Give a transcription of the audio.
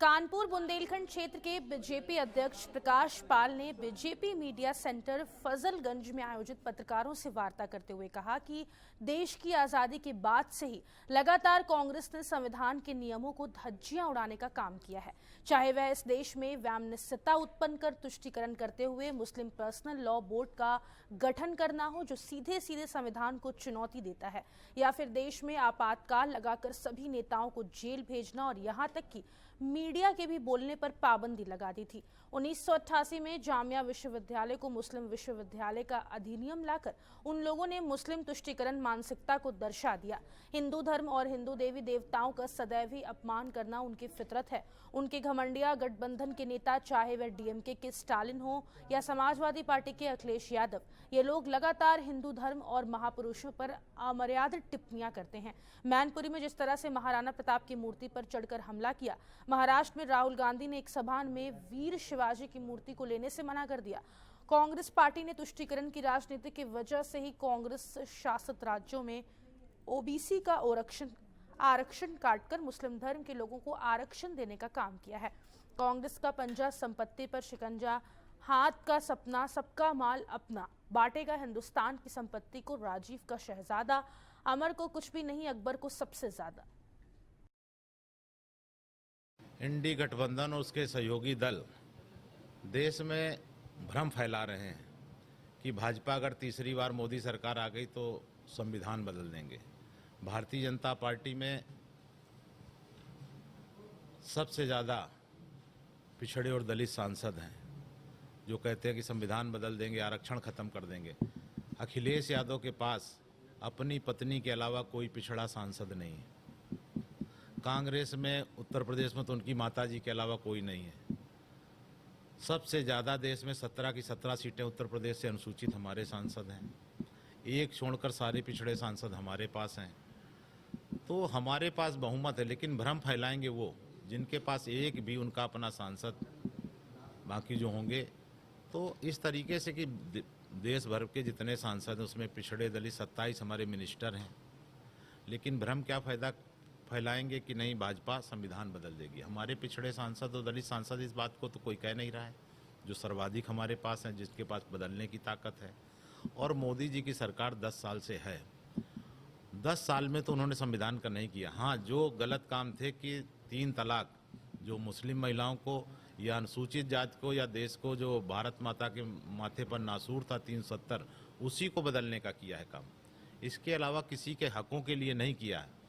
कानपुर बुंदेलखंड क्षेत्र के बीजेपी अध्यक्ष प्रकाश पाल ने बीजेपी मीडिया सेंटर फजलगंज में आयोजित पत्रकारों से वार्ता करते हुए कहा कि देश की आजादी के बाद से ही लगातार कांग्रेस ने संविधान के नियमों को धज्जियां उड़ाने का काम किया है। चाहे वह इस देश में वैमनस्यता उत्पन्न कर तुष्टीकरण करते हुए मुस्लिम पर्सनल लॉ बोर्ड का गठन करना हो जो सीधे सीधे संविधान को चुनौती देता है, या फिर देश में आपातकाल लगाकर सभी नेताओं को जेल भेजना और यहाँ तक कि मीडिया के भी बोलने पर पाबंदी लगा दी थी। 1988 में जामिया विश्वविद्यालय को मुस्लिम विश्वविद्यालय का अधिनियम लाकर उन लोगों ने मुस्लिम तुष्टीकरण मानसिकता को दर्शा दिया। हिंदू धर्म और हिंदू देवी देवताओं का सदैव ही अपमान करना उनकी फितरत है। उनके घमंडिया गठबंधन के नेता, चाहे वह डीएमके के स्टालिन हो या समाजवादी पार्टी के अखिलेश यादव, ये लोग लगातार हिंदू धर्म और महापुरुषों पर अमर्यादित टिप्पणियां करते हैं। मैनपुरी में जिस तरह से महाराणा प्रताप की मूर्ति पर चढ़कर हमला किया, महाराष्ट्र में राहुल गांधी ने एक सभा में वीर शिवाजी की मूर्ति को लेने से मना कर दिया। कांग्रेस पार्टी ने तुष्टीकरण की राजनीति की वजह से ही कांग्रेस शासित राज्यों में ओबीसी का आरक्षण काटकर मुस्लिम धर्म के लोगों को आरक्षण देने का काम किया है। कांग्रेस का पंजा, संपत्ति पर शिकंजा, हाथ का सपना, सबका माल अपना, बांटेगा हिंदुस्तान की संपत्ति को, राजीव का शहजादा, अमर को कुछ भी नहीं, अकबर को सबसे ज्यादा। इंडी गठबंधन और उसके सहयोगी दल देश में भ्रम फैला रहे हैं कि भाजपा अगर तीसरी बार मोदी सरकार आ गई तो संविधान बदल देंगे। भारतीय जनता पार्टी में सबसे ज़्यादा पिछड़े और दलित सांसद हैं जो कहते हैं कि संविधान बदल देंगे, आरक्षण खत्म कर देंगे। अखिलेश यादव के पास अपनी पत्नी के अलावा कोई पिछड़ा सांसद नहीं है। कांग्रेस में उत्तर प्रदेश में तो उनकी माताजी के अलावा कोई नहीं है। सबसे ज़्यादा देश में 17 की 17 सीटें उत्तर प्रदेश से अनुसूचित हमारे सांसद हैं। एक छोड़कर सारे पिछड़े सांसद हमारे पास हैं। तो हमारे पास बहुमत है, लेकिन भ्रम फैलाएंगे वो जिनके पास एक भी उनका अपना सांसद बाकी जो होंगे। तो इस तरीके से कि देश भर के जितने सांसद हैं उसमें पिछड़े दलित 27 हमारे मिनिस्टर हैं, लेकिन भ्रम क्या फायदा फैलाएंगे कि नहीं भाजपा संविधान बदल देगी। हमारे पिछड़े सांसद और दलित सांसद इस बात को तो कोई कह नहीं रहा है, जो सर्वाधिक हमारे पास हैं, जिसके पास बदलने की ताकत है। और मोदी जी की सरकार 10 साल से है। 10 साल में तो उन्होंने संविधान का नहीं किया। हाँ, जो गलत काम थे कि 3 तलाक, जो मुस्लिम महिलाओं को या अनुसूचित जाति को या देश को जो भारत माता के माथे पर नासूर था 370, उसी को बदलने का किया है काम। इसके अलावा किसी के हकों के लिए नहीं किया है।